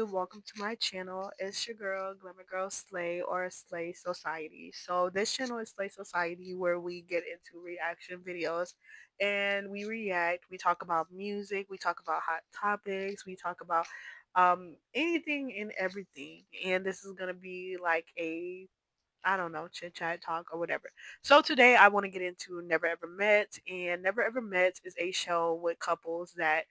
Welcome to my channel. It's your girl, Glamour Girl Slay or Slay Society. So this channel is Slay Society where we get into reaction videos and we react. We talk about music, we talk about hot topics, we talk about anything and everything. And this is gonna be like a I don't know, chit chat talk or whatever. So today I want to get into Never Ever Met, and Never Ever Met is a show with couples that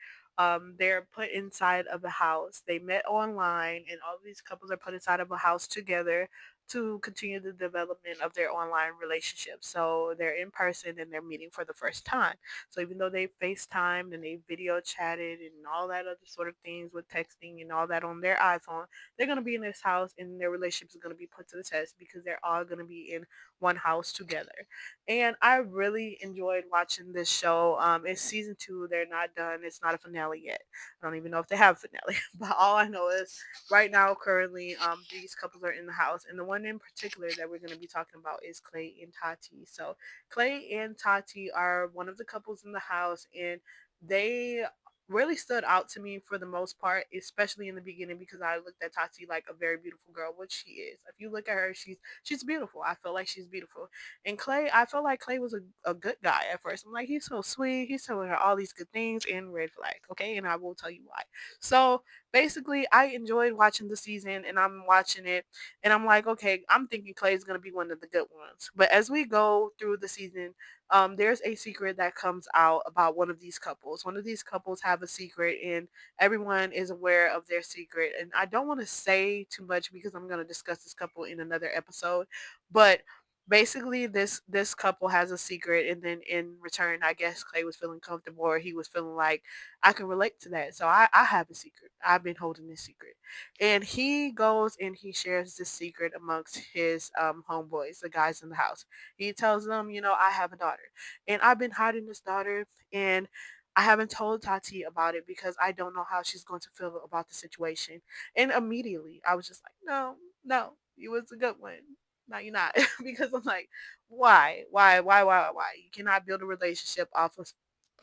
they're put inside of a house. They met online, and all these couples are put inside of a house together to continue the development of their online relationship. So they're in person and they're meeting for the first time. So even though they FaceTimed and they video chatted and all that other sort of things with texting and all that on their iPhone, they're going to be in this house and their relationship is going to be put to the test because they're all going to be in one house together. And I really enjoyed watching this show. It's season two. They're not done. It's not a finale yet. I don't even know if they have a finale. But all I know is right now, currently, these couples are in the house. And the one in particular that we're going to be talking about is Clay and Tati. So Clay and Tati are one of the couples in the house, and they really stood out to me for the most part, especially in the beginning because I looked at Tati like a very beautiful girl, which she is. If you look at her, she's beautiful. I feel like she's beautiful. And Clay, I felt like Clay was a good guy at first. I'm like, he's so sweet. He's telling her all these good things and red flag. Okay, and I will tell you why. So basically, I enjoyed watching the season, and I'm watching it, and I'm like, okay, I'm thinking Clay is gonna be one of the good ones. But as we go through the season, there's a secret that comes out about one of these couples. One of these couples have a secret, and everyone is aware of their secret. And I don't want to say too much because I'm going to discuss this couple in another episode. But basically, this couple has a secret, and then in return, I guess Clay was feeling comfortable, or he was feeling like I can relate to that. So I have a secret. I've been holding this secret, and he goes and he shares this secret amongst his homeboys, the guys in the house. He tells them, I have a daughter and I've been hiding this daughter, and I haven't told Tati about it because I don't know how she's going to feel about the situation. And immediately I was just like, no, no, you was a good one. No, you're not. Because I'm like, why? Why? You cannot build a relationship off of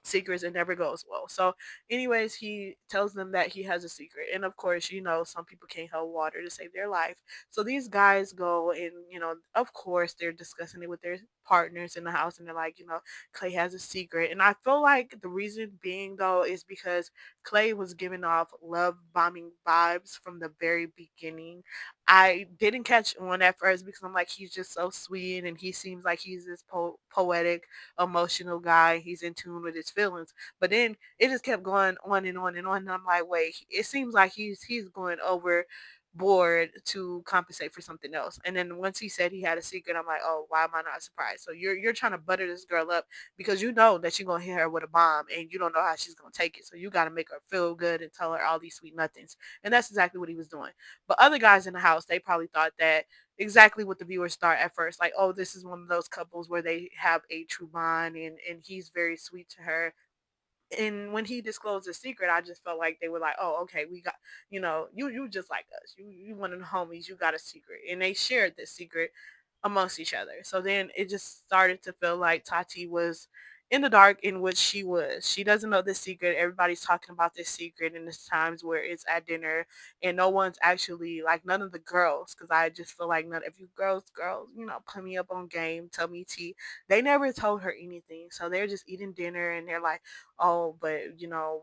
secrets. It never goes well. So anyways, he tells them that he has a secret, and of course, some people can't hold water to save their life. So these guys go and, of course, they're discussing it with their partners in the house, and they're like, Clay has a secret. And I feel like the reason being, though, is because Clay was giving off love bombing vibes from the very beginning. I didn't catch on at first because I'm like, he's just so sweet and he seems like he's this poetic, emotional guy. He's in tune with his feelings. But then it just kept going on and on and on. And I'm like, wait, it seems like he's going overboard to compensate for something else. And then once he said he had a secret, I'm like, oh, why am I not surprised? So you're trying to butter this girl up because you know that you're gonna hit her with a bomb and you don't know how she's gonna take it. So you gotta make her feel good and tell her all these sweet nothings. And that's exactly what he was doing. But other guys in the house, they probably thought that exactly what the viewers thought at first, like, oh, this is one of those couples where they have a true bond, and he's very sweet to her. And when he disclosed the secret, I just felt like they were like, oh, okay, we got, you just like us, you one of the homies, you got a secret. And they shared this secret amongst each other. So then it just started to feel like Tati was in the dark in which she was. She doesn't know this secret. Everybody's talking about this secret, and there's times where it's at dinner and no one's actually, like, none of the girls, because I just feel like none if you girls, put me up on game, tell me tea. They never told her anything. So they're just eating dinner and they're like, oh, but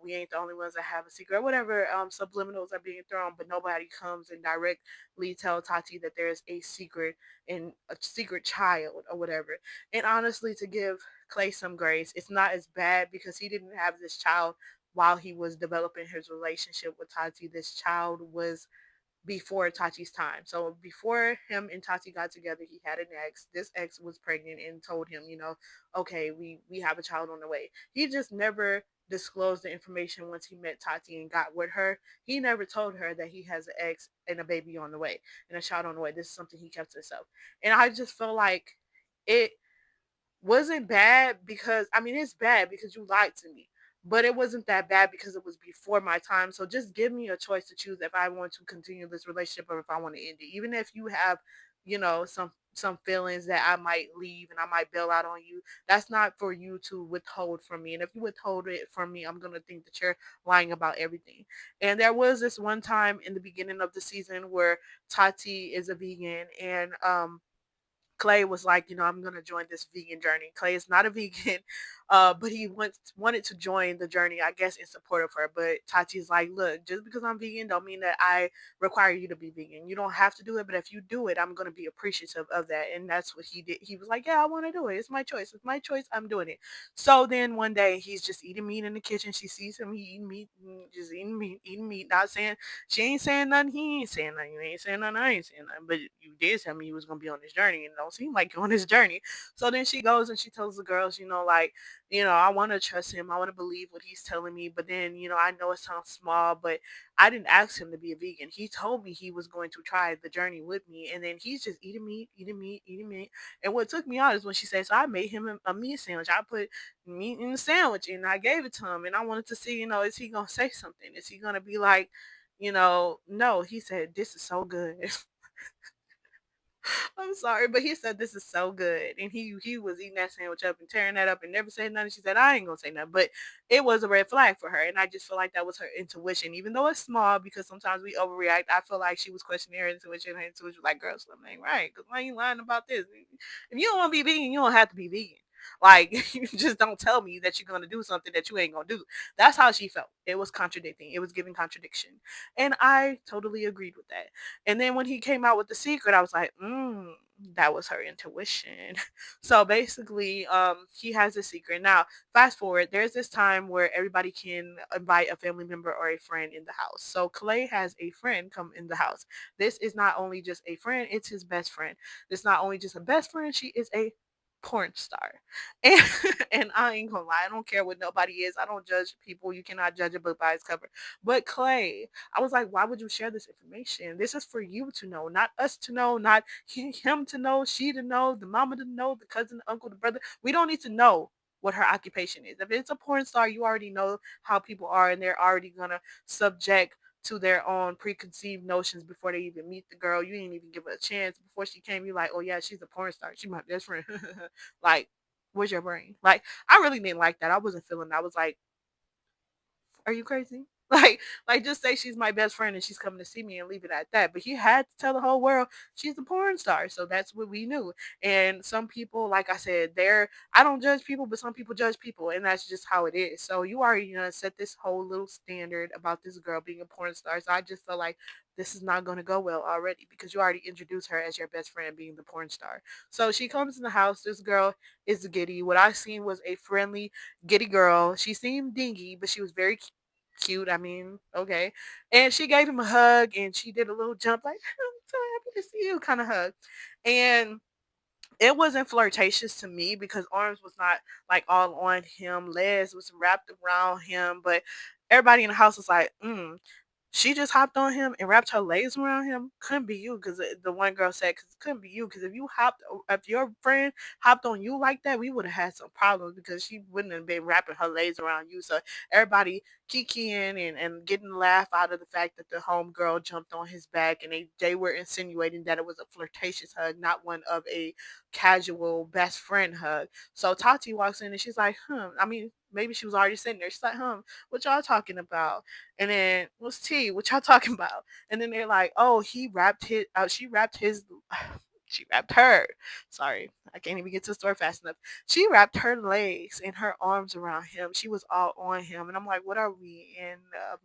we ain't the only ones that have a secret. Whatever subliminals are being thrown, but nobody comes and directly tell Tati that there's a secret and a secret child or whatever. And honestly, to give Clay some grace, it's not as bad because he didn't have this child while he was developing his relationship with Tati. This child was before Tati's time. So before him and Tati got together, he had an ex. This ex was pregnant and told him, okay, we have a child on the way. He just never disclosed the information once he met Tati and got with her. He never told her that he has an ex and a baby on the way and a child on the way. This is something he kept to himself. And I just feel like it wasn't bad because, I mean, it's bad because you lied to me, but it wasn't that bad because it was before my time. So just give me a choice to choose if I want to continue this relationship or if I want to end it. Even if you have some feelings that I might leave and I might bail out on you. That's not for you to withhold from me. And if you withhold it from me, I'm gonna think that you're lying about everything. And there was this one time in the beginning of the season where Tati is a vegan, and Clay was like, I'm gonna join this vegan journey. Clay is not a vegan, but he wanted to join the journey, I guess, in support of her. But Tati's like, look, just because I'm vegan don't mean that I require you to be vegan. You don't have to do it, but if you do it, I'm gonna be appreciative of that. And that's what he did. He was like, yeah, I want to do it. It's my choice. It's my choice. I'm doing it. So then one day he's just eating meat in the kitchen. She sees him, he eating meat, just eating meat, not saying she ain't saying nothing. He ain't saying nothing. You ain't saying nothing. I ain't saying nothing. But you did tell me you was gonna be on this journey, and it don't seem like you're on this journey. So then she goes and she tells the girls, like, I want to trust him. I want to believe what he's telling me. But then, I know it sounds small, but I didn't ask him to be a vegan. He told me he was going to try the journey with me, and then he's just eating meat, eating meat, eating meat. And what took me out is when she said, "So I made him a meat sandwich. I put meat in the sandwich, and I gave it to him, and I wanted to see, is he gonna say something? Is he gonna be like?" No, he said, "This is so good." I'm sorry, but he said this is so good, and he was eating that sandwich up and tearing that up and never said nothing. She said, "I ain't gonna say nothing," but it was a red flag for her, and I just feel like that was her intuition, even though it's small because sometimes we overreact. I feel like she was questioning her intuition. Her intuition was like, "Girl, something ain't right. Because why you lying about this? If you don't want to be vegan, you don't have to be vegan." Like you just don't tell me that you're gonna do something that you ain't gonna do. That's how she felt. It was contradicting. It was giving contradiction, and I totally agreed with that. And then when he came out with the secret, I was like, that was her intuition. So basically, he has a secret. Now, fast forward, there's this time where everybody can invite a family member or a friend in the house. So Clay has a friend come in the house. This is not only just a friend, it's his best friend. It's not only just a best friend, she is a porn star. And and I ain't gonna lie, I don't care what nobody is. I don't judge people. You cannot judge a book by its cover. But Clay, I was like, why would you share this information? This is for you to know, not us to know, not him to know, she to know, the mama to know, the cousin, the uncle, the brother. We don't need to know what her occupation is. If it's a porn star, you already know how people are, and they're already gonna subject to their own preconceived notions before they even meet the girl. You didn't even give her a chance. Before she came, you like, oh yeah, she's a porn star. She's my best friend. Like, where's your brain? Like, I really didn't like that. I wasn't feeling it. I was like, are you crazy? Like just say she's my best friend and she's coming to see me and leave it at that. But he had to tell the whole world she's a porn star. So that's what we knew. And some people, like I said, I don't judge people, but some people judge people, and that's just how it is. So you already set this whole little standard about this girl being a porn star. So I just felt like this is not going to go well already because you already introduced her as your best friend being the porn star. So she comes in the house. This girl is giddy. What I seen was a friendly, giddy girl. She seemed dingy, but she was very cute. I mean, okay. And she gave him a hug and she did a little jump, like, I'm so happy to see you kind of hug. And it wasn't flirtatious to me because arms was not like all on him, legs was wrapped around him, but everybody in the house was like, she just hopped on him and wrapped her legs around him. Couldn't be you, because the one girl said, "Cause it couldn't be you, because if your friend hopped on you like that, we would have had some problems because she wouldn't have been wrapping her legs around you." So everybody kikiing and getting a laugh out of the fact that the home girl jumped on his back, and they were insinuating that it was a flirtatious hug, not one of a casual best friend hug. So Tati walks in and she's like, I mean, maybe she was already sitting there. She's like, what y'all talking about? And then what's T? What y'all talking about? And then they're like, oh, she wrapped his, she wrapped her. Sorry, I can't even get to the store fast enough. She wrapped her legs and her arms around him. She was all on him, and I'm like, what are we in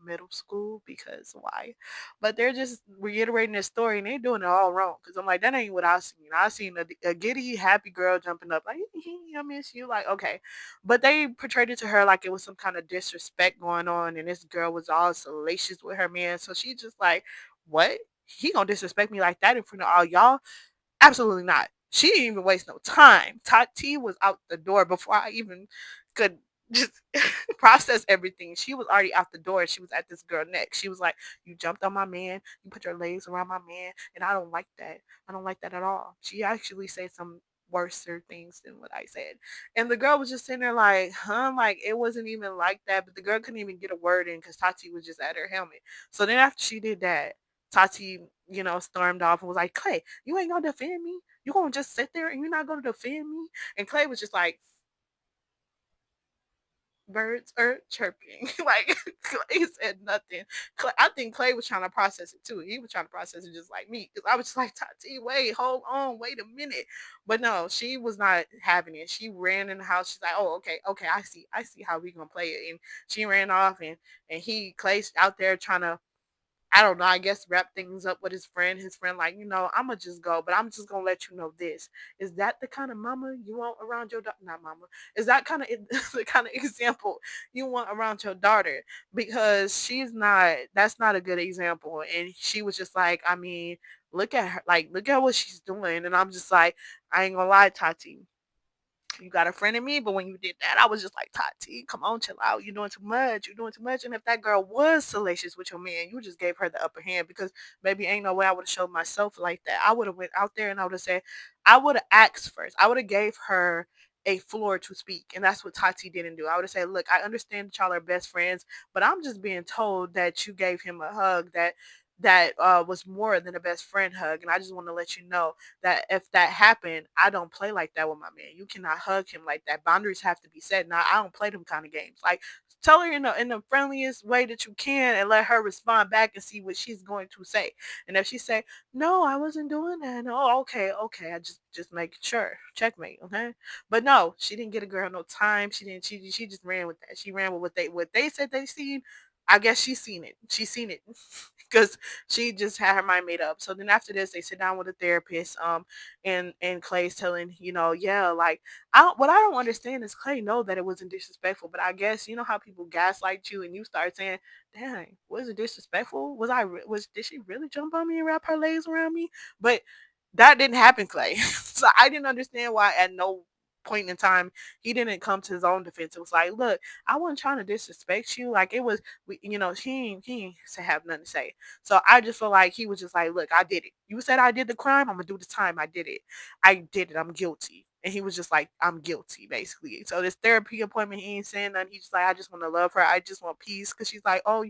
middle school? Because why? But they're just reiterating this story, and they're doing it all wrong. Because I'm like, that ain't what I seen. I seen a giddy, happy girl jumping up like, I miss you. Like, okay, but they portrayed it to her like it was some kind of disrespect going on, and this girl was all salacious with her man. So she just like, what? He gonna disrespect me like that in front of all y'all? Absolutely not. She didn't even waste no time. Tati was out the door before I even could just process everything. She was already out the door. She was at this girl neck. She was like, "You jumped on my man. You put your legs around my man, and I don't like that. I don't like that at all." She actually said some worser things than what I said. And the girl was just sitting there like, huh? Like it wasn't even like that. But the girl couldn't even get a word in because Tati was just at her helmet. So then after she did that, Tati, stormed off and was like, Clay, you ain't gonna defend me. You gonna just sit there and you're not gonna defend me? And Clay was just like, birds are chirping. Like Clay said nothing. I think Clay was trying to process it too. He was trying to process it just like me because I was just like, Tati, wait, hold on, wait a minute. But no, she was not having it. She ran in the house. She's like, oh, okay, okay, I see how we gonna play it. And she ran off, and Clay's out there trying to, I don't know, I guess wrap things up with his friend. His friend, like, I'ma just go, but I'm just gonna let you know this. Is that the kind of mama you want around your daughter? Not mama. Is that kind of the kind of example you want around your daughter? Because she's not, that's not a good example. And she was just like, I mean, look at her, like, look at what she's doing. And I'm just like, I ain't gonna lie, Tati, you got a friend in me, but when you did that, I was just like, Tati, come on, chill out. You're doing too much. You're doing too much. And if that girl was salacious with your man, you just gave her the upper hand because maybe ain't no way I would have showed myself like that. I would have went out there and I would have said, I would have asked first. I would have gave her a floor to speak. And that's what Tati didn't do. I would have said, look, I understand that y'all are best friends, but I'm just being told that you gave him a hug that was more than a best friend hug. And I just want to let you know that if that happened, I don't play like that with my man. You cannot hug him like that. Boundaries have to be set. Now I don't play them kind of games. Like tell her in the friendliest way that you can and let her respond back and see what she's going to say. And if she say, no, I wasn't doing that. No, okay, okay. I just make sure. Checkmate, okay? But no, she didn't get a girl no time. She just ran with that. She ran with what they said they seen. I guess she's seen it. She's seen it because she just had her mind made up. So then after this, they sit down with a therapist. And Clay's telling, yeah, like what I don't understand is Clay know that it wasn't disrespectful, but I guess you know how people gaslight you and you start saying, "Dang, was it disrespectful? Did she really jump on me and wrap her legs around me?" But that didn't happen, Clay. So I didn't understand why at no point in time he didn't come to his own defense. It was like, look, I wasn't trying to disrespect you. Like it was, he ain't to have nothing to say. So I just feel like he was just like, look, I did it. You said I did the crime. I'm gonna do the time. I did it. I did it. I'm guilty. And he was just like, I'm guilty, basically. So this therapy appointment, he ain't saying nothing. He's just like, I just want to love her. I just want peace. Cause she's like, oh,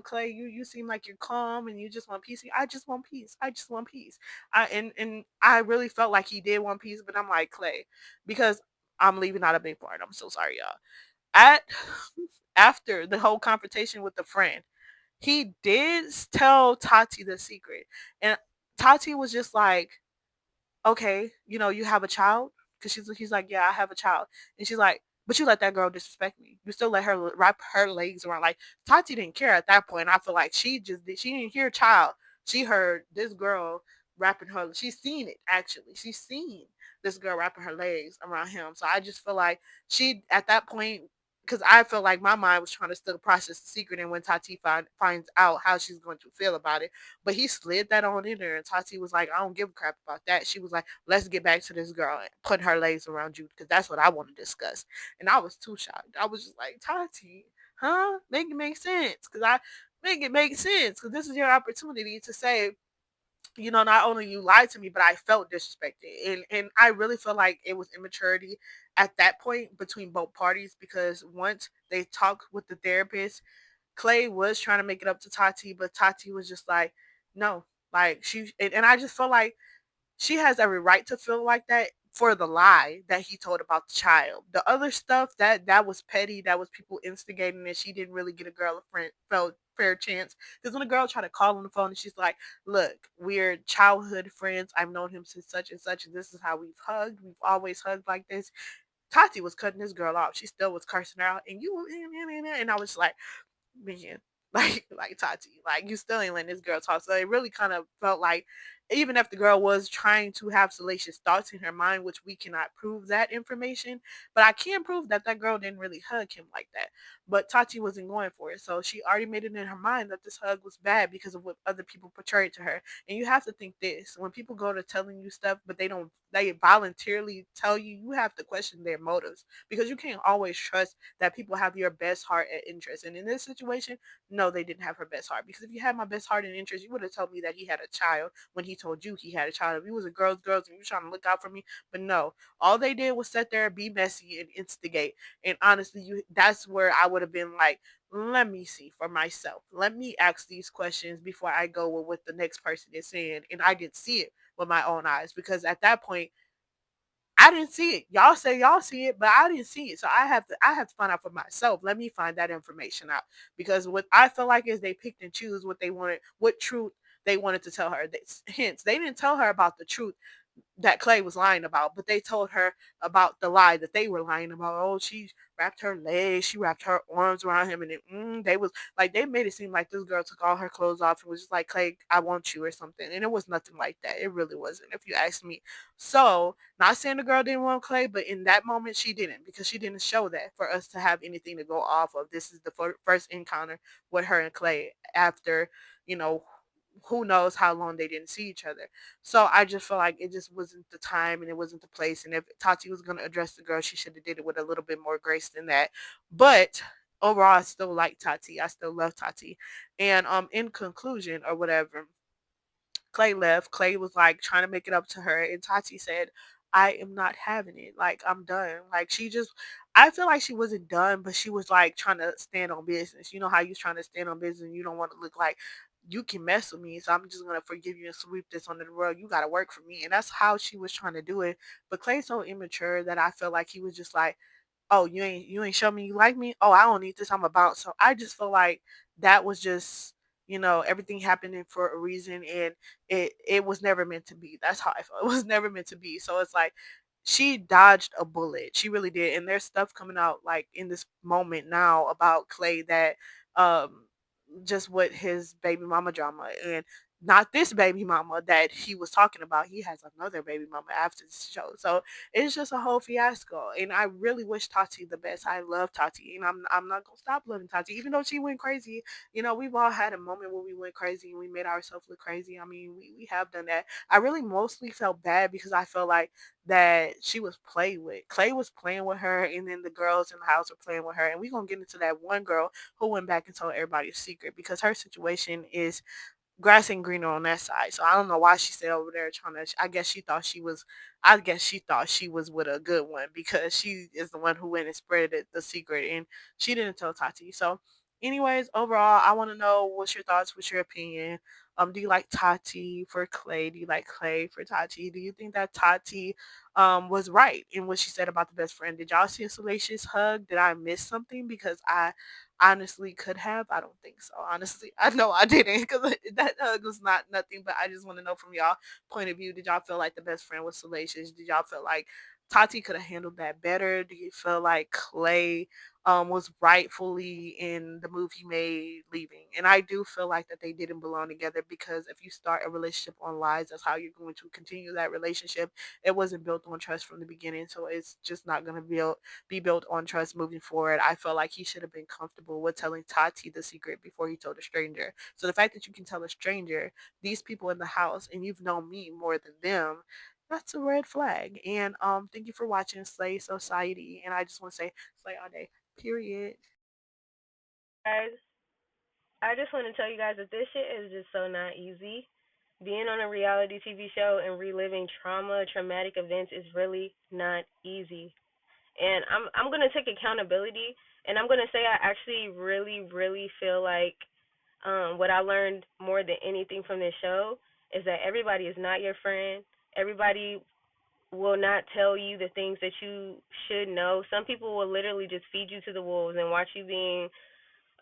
Clay, you seem like you're calm and you just want peace. I just want peace. I just want peace. And I really felt like he did want peace, but I'm like, Clay, because I'm leaving out a big part. I'm so sorry, y'all. At After the whole confrontation with the friend, he did tell Tati the secret. And Tati was just like, okay, you have a child? Because he's like, yeah, I have a child. And she's like, but you let that girl disrespect me. You still let her wrap her legs around. Like, Tati didn't care at that point. I feel like she didn't hear child. She heard this girl wrapping her, she's seen it actually. She's seen this girl wrapping her legs around him. So I just feel like she, at that point, because I felt like my mind was trying to still process the secret, and when Tati finds out how she's going to feel about it, but he slid that on in there, and Tati was like, I don't give a crap about that. She was like, let's get back to this girl and put her legs around you because that's what I want to discuss. And I was too shocked. I was just like, Tati, huh? Make it make sense. Because I make it make sense. Because this is your opportunity to say, not only you lied to me, but I felt disrespected. And I really feel like it was immaturity at that point between both parties because once they talked with the therapist, Clay was trying to make it up to Tati, but Tati was just like, no, like and I just feel like she has every right to feel like that for the lie that he told about the child. The other stuff that was petty, that was people instigating, and she didn't really get a girl a friend felt fair chance. Because when a girl tried to call on the phone and she's like, look, we're childhood friends. I've known him since such and such, and this is how we've hugged. We've always hugged like this. Tati was cutting this girl off. She still was cursing her out, and I was like, man, like Tati, like you still ain't letting this girl talk. So it really kind of felt like even if the girl was trying to have salacious thoughts in her mind, which we cannot prove that information, but I can prove that that girl didn't really hug him like that. But Tati wasn't going for it, so she already made it in her mind that this hug was bad because of what other people portrayed to her. And you have to think this: when people go to telling you stuff, but they voluntarily tell you, you have to question their motives because you can't always trust that people have your best heart and interest. And in this situation, no, they didn't have her best heart. Because if you had my best heart and interest, you would have told me that he had a child when he told you he had a child. If you was a girls, and you trying to look out for me, but no, all they did was sit there, be messy, and instigate. And honestly, that's where I would have been like, let me see for myself. Let me ask these questions before I go with what the next person is saying. And I didn't see it with my own eyes because at that point I didn't see it. Y'all say y'all see it, but I didn't see it. So I have to find out for myself. Let me find that information out. Because what I feel like is they picked and choose what they wanted, what truth they wanted to tell her. Hence, they didn't tell her about the truth that Clay was lying about, but they told her about the lie that they were lying about. Oh, she wrapped her legs, she wrapped her arms around him, and they was like they made it seem like this girl took all her clothes off and was just like, Clay, I want you or something, and it was nothing like that. It really wasn't, if you ask me. So, not saying the girl didn't want Clay, but in that moment she didn't because she didn't show that for us to have anything to go off of. This is the first encounter with her and Clay after you know who knows how long they didn't see each other. So I just feel like it just wasn't the time and it wasn't the place. And if Tati was gonna address the girl, she should have did it with a little bit more grace than that. But overall, I still like Tati. I still love Tati. And in conclusion or whatever, Clay left. Clay was like trying to make it up to her, and Tati said, I am not having it. Like, I'm done. Like, I feel like she wasn't done, but she was like trying to stand on business. You know how you're trying to stand on business and you don't want to look like you can mess with me, so I'm just gonna forgive you and sweep this under the rug. You gotta work for me. And that's how she was trying to do it. But Clay's so immature that I feel like he was just like, oh, you ain't show me you like me. Oh, I don't need this. I'm about. So I just feel like that was just everything happening for a reason, and it was never meant to be. That's how I felt. It was never meant to be. So it's like she dodged a bullet. She really did. And there's stuff coming out like in this moment now about Clay that um just with his baby mama drama and not this baby mama that he was talking about. He has another baby mama after this show. So it's just a whole fiasco. And I really wish Tati the best. I love Tati. And I'm not gonna stop loving Tati. Even though she went crazy. We've all had a moment where we went crazy and we made ourselves look crazy. I mean, we have done that. I really mostly felt bad because I felt like that she was played with. Clay was playing with her and then the girls in the house were playing with her. And we're gonna get into that one girl who went back and told everybody a secret because her situation is grass ain't greener on that side. So I don't know why she stayed over there trying to. I guess she thought she was with a good one because she is the one who went and spread the secret, and she didn't tell Tati. So, anyways, overall, I want to know what's your thoughts, what's your opinion. Do you like Tati for Clay? Do you like Clay for Tati? Do you think that Tati was right in what she said about the best friend? Did y'all see a salacious hug? Did I miss something? Because I honestly could have. I don't think so. Honestly, I know I didn't because that hug was not nothing. But I just want to know from y'all point of view. Did y'all feel like the best friend was salacious? Did y'all feel like Tati could have handled that better? Do you feel like Clay was rightfully in the move he made leaving? And I do feel like that they didn't belong together because if you start a relationship on lies, that's how you're going to continue that relationship. It wasn't built on trust from the beginning, so it's just not going to be built on trust moving forward. I felt like he should have been comfortable with telling Tati the secret before he told a stranger. So the fact that you can tell a stranger, these people in the house, and you've known me more than them, that's a red flag. And thank you for watching Slay Society. And I just want to say slay all day. Period. Guys, I just want to tell you guys that this shit is just so not easy. Being on a reality TV show and reliving traumatic events is really not easy. And I'm gonna take accountability, and I'm gonna say I actually really feel like what I learned more than anything from this show is that everybody is not your friend. Everybody will not tell you the things that you should know. Some people will literally just feed you to the wolves and watch you being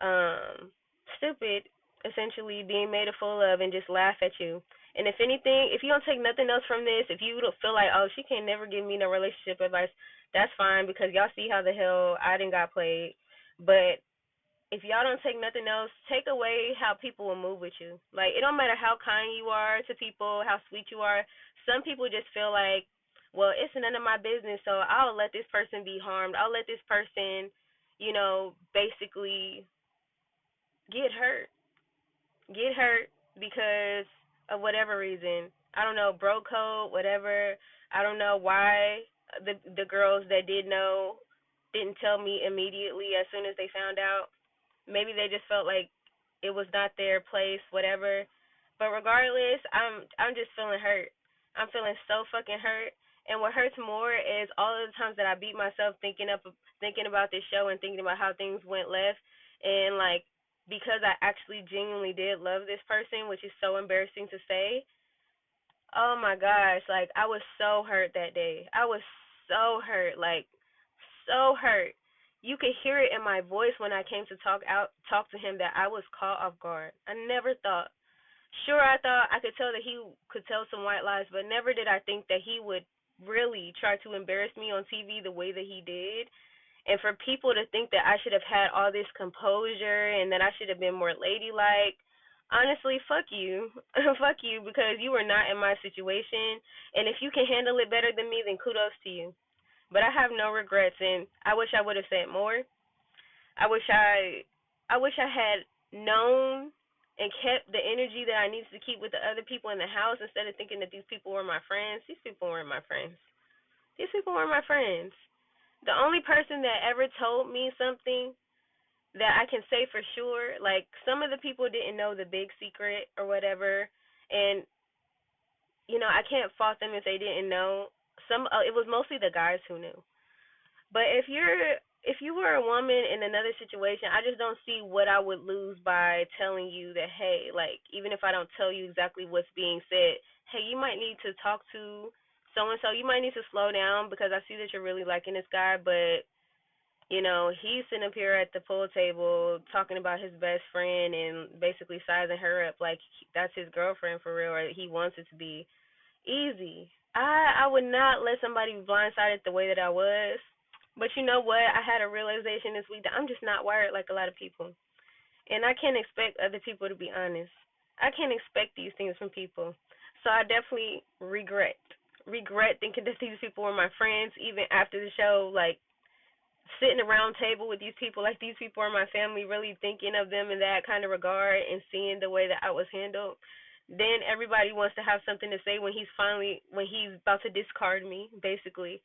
um, stupid, essentially being made a fool of, and just laugh at you. And if anything, if you don't take nothing else from this, if you don't feel like, oh, she can never give me no relationship advice, that's fine because y'all see how the hell I didn't got played. But if y'all don't take nothing else, take away how people will move with you. Like it don't matter how kind you are to people, how sweet you are. Some people just feel like, well, it's none of my business, so I'll let this person be harmed. I'll let this person, basically get hurt, get hurt because of whatever reason. I don't know, bro code, whatever. I don't know why the girls that did know didn't tell me immediately as soon as they found out. Maybe they just felt like it was not their place, whatever. But regardless, I'm just feeling hurt. I'm feeling so fucking hurt. And what hurts more is all of the times that I beat myself thinking about this show and thinking about how things went left, and like because I actually genuinely did love this person, which is so embarrassing to say. Oh my gosh, like I was so hurt that day. I was so hurt, like so hurt. You could hear it in my voice when I came to talk to him that I was caught off guard. I never thought. Sure, I thought I could tell that he could tell some white lies, but never did I think that he would really try to embarrass me on TV the way that he did. And for people to think that I should have had all this composure and that I should have been more ladylike, honestly, fuck you. Fuck you, because you were not in my situation. And if you can handle it better than me, then kudos to you. But I have no regrets, and I wish I would have said more. I wish I had known and kept the energy that I needed to keep with the other people in the house instead of thinking that these people were my friends. These people weren't my friends. These people weren't my friends. The only person that ever told me something that I can say for sure, like some of the people didn't know the big secret or whatever, and I can't fault them if they didn't know. It was mostly the guys who knew. But if you were a woman in another situation, I just don't see what I would lose by telling you that, hey, like even if I don't tell you exactly what's being said, hey, you might need to talk to so and so. You might need to slow down because I see that you're really liking this guy, but he's sitting up here at the pool table talking about his best friend and basically sizing her up like that's his girlfriend for real, or he wants it to be. Easy. I would not let somebody be blindsided the way that I was. But you know what? I had a realization this week that I'm just not wired like a lot of people. And I can't expect other people to be honest. I can't expect these things from people. So I definitely regret thinking that these people were my friends even after the show, like sitting around table with these people like these people are my family, really thinking of them in that kind of regard and seeing the way that I was handled. Then everybody wants to have something to say when he's about to discard me, basically.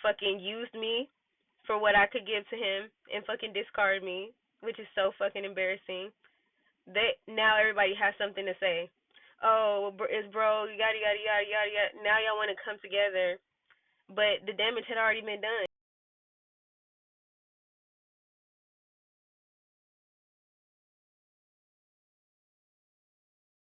Fucking used me for what I could give to him and fucking discard me, which is so fucking embarrassing. They now everybody has something to say. Oh, it's bro, yada yada yada yada yada. Now y'all want to come together, but the damage had already been done.